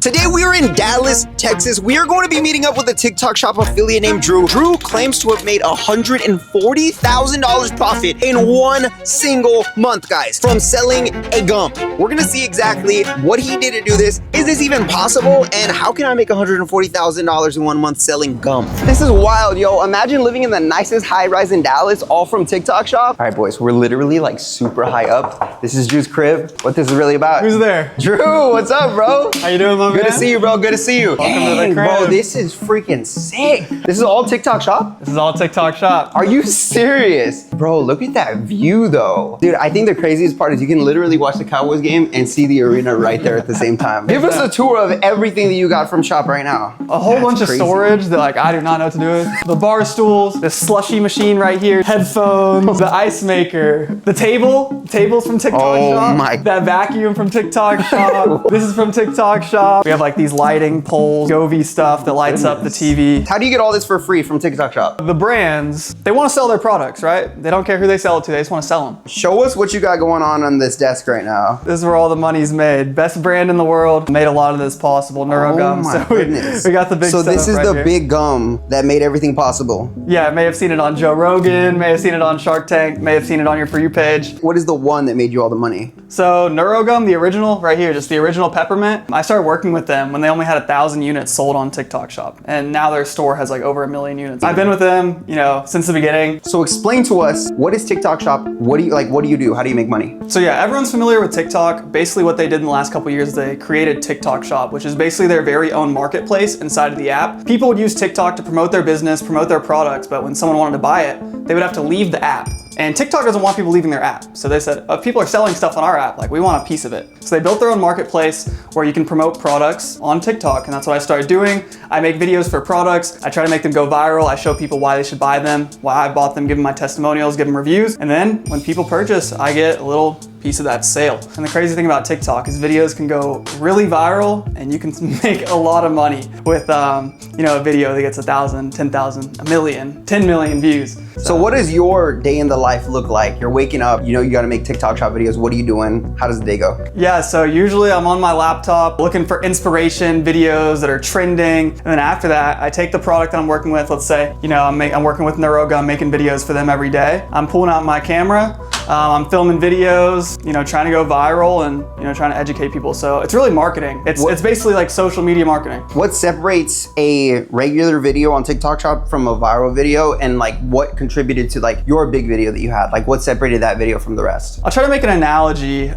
Today we are in Dallas, Texas. We are going to be meeting up with a TikTok shop affiliate named Drew. Drew claims to have made $140,000 profit in one single month, guys, from selling a gum. We're gonna see exactly what he did to do this. Is this even possible? And how can I make $140,000 in 1 month selling gum? This is wild, yo. Imagine living in the nicest high rise in Dallas, all from TikTok shop. All right, boys, we're literally like super high up. This is Drew's crib. What this is really about. Who's there? Drew, what's up, bro? How you doing, my man? Good to see you, bro. Good to see you. Welcome to the crib. Bro, this is freaking sick. This is all TikTok shop? This is all TikTok shop. Are you serious? Bro, look at that view though. Dude, I think the craziest part is you can literally watch the Cowboys game and see the arena right there at the same time. Give us a tour of everything that you got from shop right now. A whole bunch of storage that like I do not know what to do with. The bar stools, the slushy machine right here, headphones, the ice maker, the tables from TikTok shop. My. That vacuum from TikTok shop. This is from TikTok shop. We have like these lighting poles, Govee stuff that lights up the TV. How do you get all this for free from TikTok shop? The brands, they want to sell their products, right? They don't care who they sell it to, they just want to sell them. Show us what you got going on this desk right now. This is where all the money's made. Best brand in the world, made a lot of this possible, Neurogum. Oh my so goodness. We got the big So this is right the here. big gum that made everything possible. Yeah, may have seen it on Joe Rogan, may have seen it on Shark Tank, may have seen it on your For You page. What is the one that made you all the money? So Neurogum, the original, right here, just the original peppermint. I started working with them when they only had 1,000 units sold on TikTok shop. And now their store has like over 1 million units. I've been with them, you know, since the beginning. So explain to us, what is TikTok shop? What do you do? How do you make money? So yeah, everyone's familiar with TikTok. Basically what they did in the last couple of years, they created TikTok shop, which is basically their very own marketplace inside of the app. People would use TikTok to promote their business, promote their products, but when someone wanted to buy it, they would have to leave the app. And TikTok doesn't want people leaving their app. So they said, if people are selling stuff on our app, like we want a piece of it. So they built their own marketplace where you can promote products on TikTok. And that's what I started doing. I make videos for products. I try to make them go viral. I show people why they should buy them, why I bought them, give them my testimonials, give them reviews. And then when people purchase, I get a little piece of that sale. And the crazy thing about TikTok is videos can go really viral and you can make a lot of money with you know, a video that gets 1,000, 10,000, 1 million, 10 million views. So what does your day in the life look like? You're waking up, you know you gotta make TikTok shop videos. What are you doing? How does the day go? Yeah, so usually I'm on my laptop looking for inspiration videos that are trending. And then after that, I take the product that I'm working with. Let's say, you know, I'm working with Neurogum, making videos for them every day. I'm pulling out my camera. I'm filming videos, you know, trying to go viral and, you know, trying to educate people. So it's really marketing. It's basically like social media marketing. What separates a regular video on TikTok shop from a viral video, and like what contributed to like your big video that you had? Like what separated that video from the rest? I'll try to make an analogy.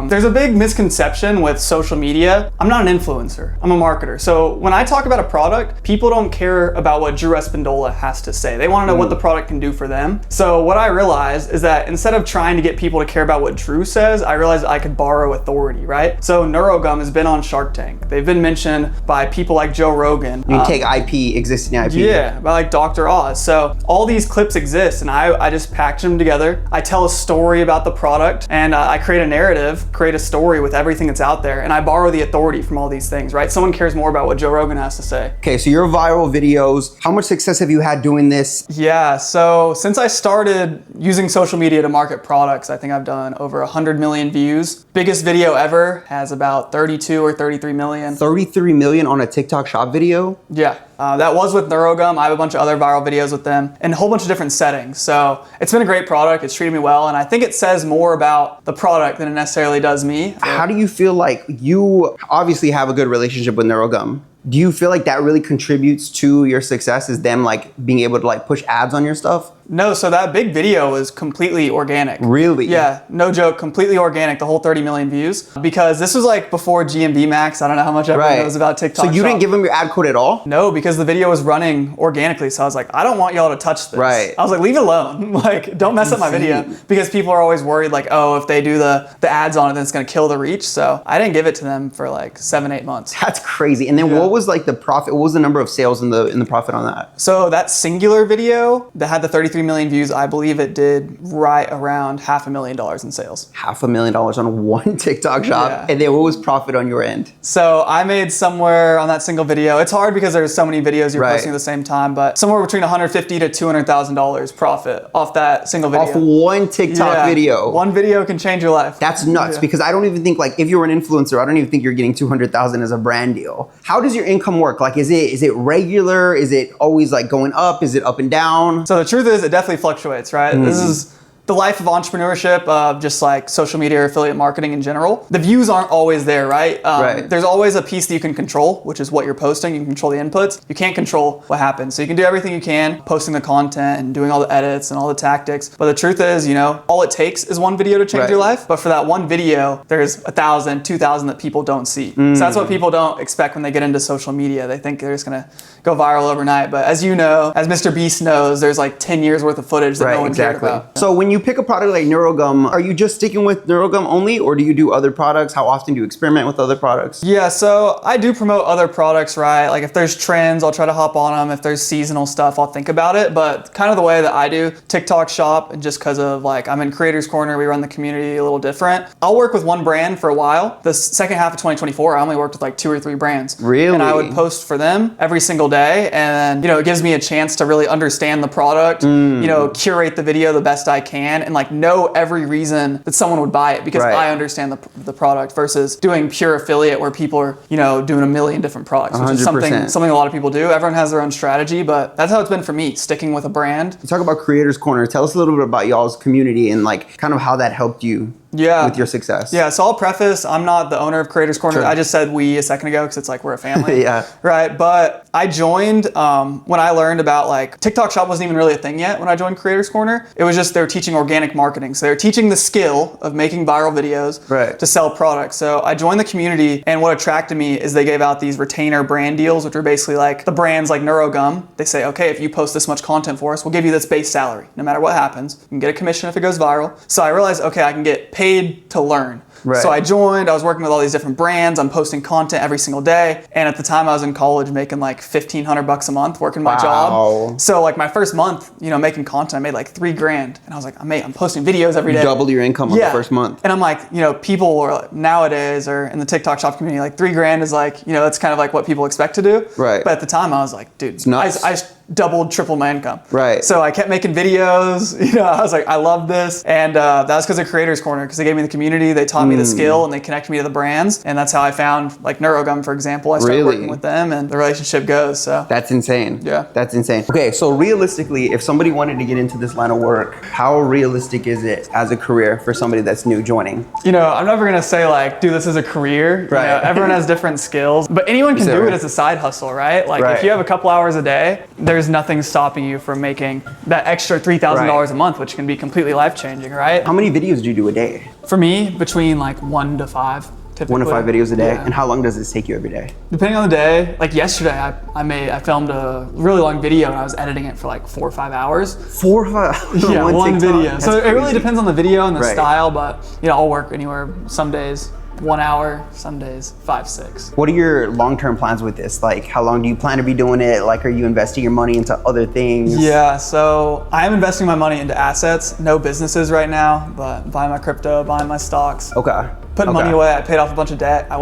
There's a big misconception with social media. I'm not an influencer, I'm a marketer. So when I talk about a product, people don't care about what Drew Espindola has to say. They want to know what the product can do for them. So what I realized is that instead of trying to get people to care about what Drew says, I realized I could borrow authority, right? So Neurogum has been on Shark Tank. They've been mentioned by people like Joe Rogan. You take IP, existing IP. Yeah, by like Dr. Oz. So all these clips exist and I just package them together. I tell a story about the product and I create a narrative, create a story with everything that's out there, and I borrow the authority from all these things, right? Someone cares more about what Joe Rogan has to say. Okay, so your viral videos, how much success have you had doing this? Yeah, so since I started using social media to market products, I think I've done over 100 million views. Biggest video ever has about 32 or 33 million. 33 million on a TikTok shop video? Yeah, that was with Neurogum. I have a bunch of other viral videos with them in a whole bunch of different settings. So it's been a great product. It's treated me well. And I think it says more about the product than it necessarily does me. How do you feel like you obviously have a good relationship with Neurogum? Do you feel like that really contributes to your success, is them like being able to like push ads on your stuff? No, so that big video was completely organic. Really? Yeah, no joke, completely organic, the whole 30 million views. Because this was like before GMB Max. I don't know how much everyone knows about TikTok So you didn't give them your ad code at all? No, because the video was running organically. So I was like, I don't want y'all to touch this. Right. I was like, leave it alone. Like, don't mess up my video. Because people are always worried like, oh, if they do the ads on it, then it's gonna kill the reach. So I didn't give it to them for like 7-8 months. That's crazy. And then what was like the profit? What was the number of sales and the profit on that? So that singular video that had the 33 33 million views, I believe it did right around $500,000 in sales. $500,000 on one TikTok shop. Yeah. And then what was profit on your end? So I made somewhere on that single video, it's hard because there's so many videos you're posting at the same time, but somewhere between $150,000 to $200,000 profit off that single video. Off one TikTok video. One video can change your life. That's nuts because I don't even think, like, if you're an influencer, I don't even think you're getting 200,000 as a brand deal. How does your income work? Like, is it regular? Is it always like going up? Is it up and down? So the truth is it definitely fluctuates, right? This is the life of entrepreneurship, of just like social media or affiliate marketing in general. The views aren't always there, right? There's always a piece that you can control, which is what you're posting. You can control the inputs. You can't control what happens. So you can do everything you can, posting the content and doing all the edits and all the tactics. But the truth is, you know, all it takes is one video to change your life. But for that one video, there's 1,000, 2,000 that people don't see. So that's what people don't expect when they get into social media. They think they're just gonna go viral overnight. But as you know, as Mr. Beast knows, there's like 10 years worth of footage that no one cared about. So when you pick a product like NeuroGum, are you just sticking with NeuroGum only, or do you do other products? How often do you experiment with other products? Yeah, so I do promote other products, right? Like if there's trends, I'll try to hop on them. If there's seasonal stuff, I'll think about it. But kind of the way that I do TikTok shop, and just because of like I'm in Creators Corner, we run the community a little different. I'll work with one brand for a while. The second half of 2024, I only worked with like 2 or 3 brands. Really? And I would post for them every single day. And you know, it gives me a chance to really understand the product, you know, curate the video the best I can, and like know every reason that someone would buy it because I understand the product, versus doing pure affiliate where people are, you know, doing a million different products, which 100%. Is something a lot of people do. Everyone has their own strategy, but that's how it's been for me, sticking with a brand. You talk about Creators Corner. Tell us a little bit about y'all's community and like kind of how that helped you with your success. Yeah, so I'll preface, I'm not the owner of Creators Corner. I just said we a second ago because it's like we're a family. Right, but I joined when I learned about like TikTok Shop wasn't even really a thing yet when I joined Creators Corner. It was just they were teaching organic marketing. So they were teaching the skill of making viral videos to sell products. So I joined the community, and what attracted me is they gave out these retainer brand deals, which are basically like the brands like NeuroGum. They say, okay, if you post this much content for us, we'll give you this base salary. No matter what happens, you can get a commission if it goes viral. So I realized, okay, I can get paid to learn. So I joined, I was working with all these different brands, I'm posting content every single day. And at the time I was in college making like $1,500 a month working my job. So like my first month, you know, making content, I made like $3,000. And I was like, I'm posting videos every day. You doubled your income on the first month. And I'm like, you know, people are nowadays or in the TikTok shop community, like $3,000 is like, you know, that's kind of like what people expect to do. But at the time I was like, dude, it's nuts. I doubled, tripled my income. So I kept making videos, you know, I was like, I love this. And that was because of Creators Corner, because they gave me the community, they taught me the skill, and they connected me to the brands. And that's how I found like NeuroGum, for example. I started working with them, and the relationship goes. So that's insane. Yeah. That's insane. Okay, so realistically, if somebody wanted to get into this line of work, how realistic is it as a career for somebody that's new joining? You know, I'm never gonna say like, do this as a career. You know, everyone has different skills, but anyone can do it as a side hustle, right? Like if you have a couple hours a day, there's nothing stopping you from making that extra $3,000 a month, which can be completely life-changing, right? How many videos do you do a day? For me, between like 1 to 5. Typically. 1 to 5 videos a day? And how long does this take you every day? Depending on the day. Like yesterday, I filmed a really long video, and I was editing it for like 4 or 5 hours. 4 or 5? Yeah, one video. That's so it really depends on the video and the style, but you know, I'll work anywhere, some days 1 hour, some days 5, 6. What are your long-term plans with this? Like, how long do you plan to be doing it? Like, are you investing your money into other things? Yeah, so I am investing my money into assets, no businesses right now, but buying my crypto, buying my stocks. Putting money away. I paid off a bunch of debt. I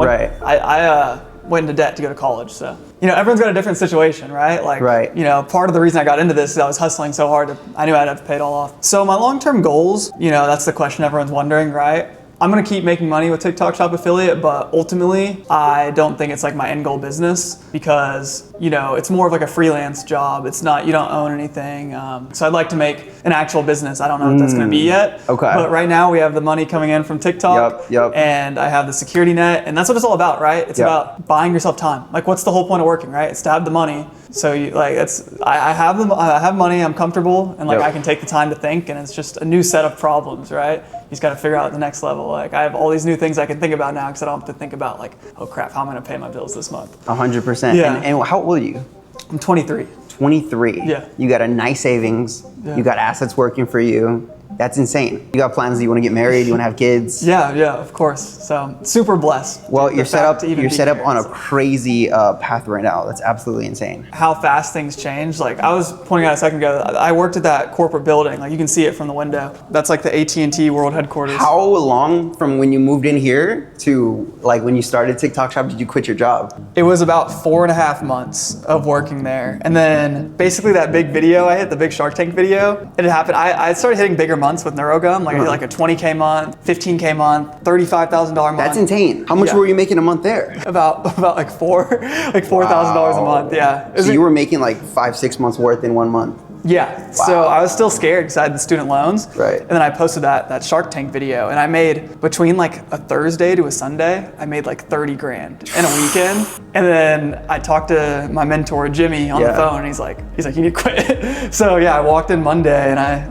went into debt to go to college, so. You know, everyone's got a different situation, right? Like, you know, part of the reason I got into this is I was hustling so hard, I knew I'd have to pay it all off. So my long-term goals, you know, that's the question everyone's wondering, right? I'm gonna keep making money with TikTok Shop affiliate, but ultimately, I don't think it's like my end goal business, because, you know, it's more of like a freelance job. It's not, you don't own anything. So I'd like to make an actual business. I don't know what that's gonna be yet. But right now we have the money coming in from TikTok, and I have the security net, and that's what it's all about, right? It's about buying yourself time. Like, what's the whole point of working, right? It's to have the money. So you like, I have money, I'm comfortable, and like I can take the time to think, and it's just a new set of problems, right? You just got to figure out the next level. Like, I have all these new things I can think about now, because I don't have to think about like, oh crap, how am I gonna pay my bills this month? 100%. And how old are you? I'm 23. 23. Yeah. You got a nice savings. You got assets working for you. That's insane. You got plans that you want to get married, you want to have kids? Yeah, of course. So super blessed. Well, you're set up on a crazy path right now. That's absolutely insane. How fast things change. Like I was pointing out a second ago, I worked at that corporate building. Like you can see it from the window. That's like the AT&T World Headquarters. How long from when you moved in here to like when you started TikTok Shop did you quit your job? It was about 4.5 months of working there. And then basically that big video I hit, the big Shark Tank video, it happened. I started hitting bigger months with NeuroGum. Like I hit like a 20K month, 15K month, $35,000 month. That's insane. How much were you making a month there? About like $4,000 a month. Yeah. So you were making like 5-6 months worth in 1 month. Yeah, so I was still scared because I had the student loans. Right. And then I posted that Shark Tank video, and I made, between like a Thursday to a Sunday, I made like 30 grand in a weekend. And then I talked to my mentor, Jimmy, on the phone, and he's like, you need to quit. So yeah, I walked in Monday and I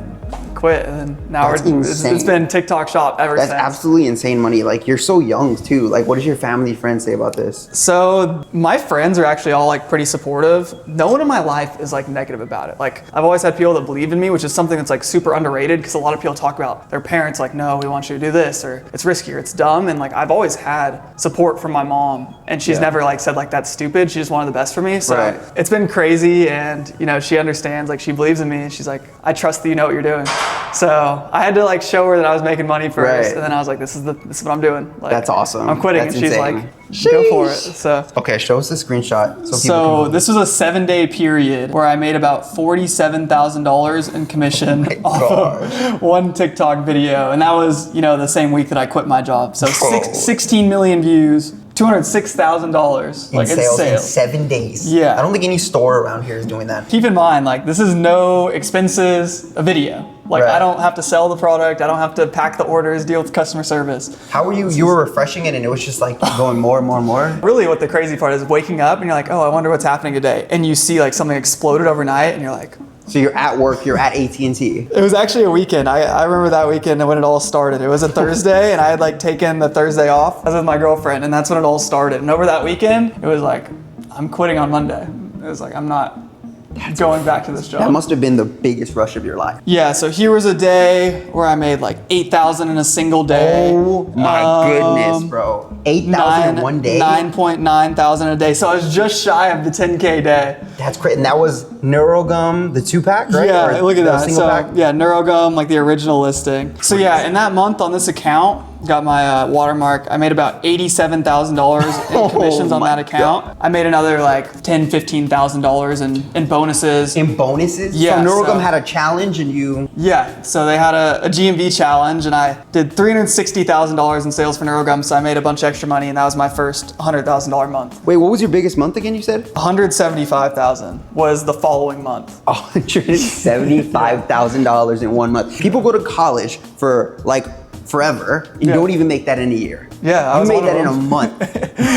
quit, and then now it's been TikTok Shop ever since. That's absolutely insane money. Like you're so young too. Like what does your family, friends say about this? So my friends are actually all like pretty supportive. No one in my life is like negative about it. Like I've always had people that believe in me, which is something that's like super underrated because a lot of people talk about their parents like, no, we want you to do this, or it's risky, or it's dumb. And like I've always had support from my mom, and she's never like said like that's stupid. She just wanted the best for me. So it's been crazy, and you know, she understands, like she believes in me. She's like, I trust that you know what you're doing. So I had to like show her that I was making money first, and then I was like, this is what I'm doing. Like, that's awesome. I'm quitting, that's and she's insane. like, go for it. So okay, show us the screenshot. So this was a 7-day period where I made about $47,000 in commission off of one TikTok video, and that was the same week that I quit my job. So 16 million views. $206,000 like in sales in 7 days. Yeah. I don't think any store around here is doing that. Keep in mind, like this is no expenses, a video. Like I don't have to sell the product. I don't have to pack the orders, deal with customer service. How were you? You were refreshing it and it was just like going more and more and more? Really what the crazy part is waking up and you're like, oh, I wonder what's happening today. And you see like something exploded overnight and you're like, so you're at work, you're at AT&T. It was actually a weekend. I remember that weekend when it all started. It was a Thursday and I had like taken the Thursday off. I was with my girlfriend and that's when it all started. And over that weekend, it was like, I'm quitting on Monday. It was like, I'm not going back to this job. That must have been the biggest rush of your life. Yeah, so here was a day where I made like 8,000 in a single day. Oh my goodness, bro. 8,000 in one day? 9.9 thousand a day. So I was just shy of the 10K day. That's great. And that was NeuroGum, the 2-pack, right? Yeah, look at that. So pack? yeah, NeuroGum, like the original listing. So yeah, in that month on this account, got my watermark. I made about $87,000 in commissions on that account. God. I made another like $10,000, $15,000 in bonuses. In bonuses? Yeah. So NeuroGum had a challenge and you... Yeah, so they had a GMV challenge and I did $360,000 in sales for NeuroGum, so I made a bunch of extra money and that was my first $100,000 month. Wait, what was your biggest month again, you said? $175,000 was the following month. $175,000 in 1 month. People go to college for like forever. You don't even make that in a year. Yeah, you made that in a month.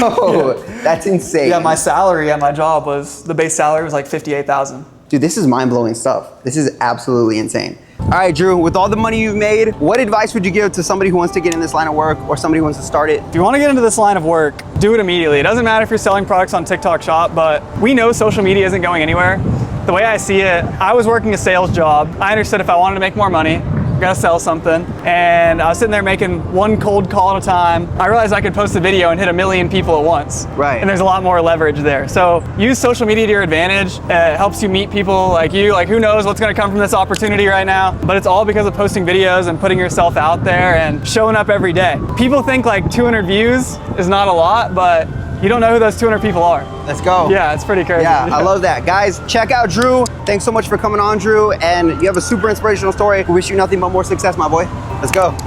Oh, that's insane. Yeah, my salary at my job the base salary was like $58,000. Dude, this is mind-blowing stuff. This is absolutely insane. All right, Drew, with all the money you've made, what advice would you give to somebody who wants to get in this line of work or somebody who wants to start it? If you want to get into this line of work, do it immediately. It doesn't matter if you're selling products on TikTok Shop, but we know social media isn't going anywhere. The way I see it, I was working a sales job. I understood if I wanted to make more money, gotta sell something. And I was sitting there making one cold call at a time. I realized I could post a video and hit 1 million people at once. Right. And there's a lot more leverage there. So use social media to your advantage. It helps you meet people like you. Like who knows what's gonna come from this opportunity right now. But it's all because of posting videos and putting yourself out there and showing up every day. People think like 200 views is not a lot, but you don't know who those 200 people are. Let's go. Yeah, it's pretty crazy. Yeah, I love that. Guys, check out Drew. Thanks so much for coming on, Drew. And you have a super inspirational story. We wish you nothing but more success, my boy. Let's go.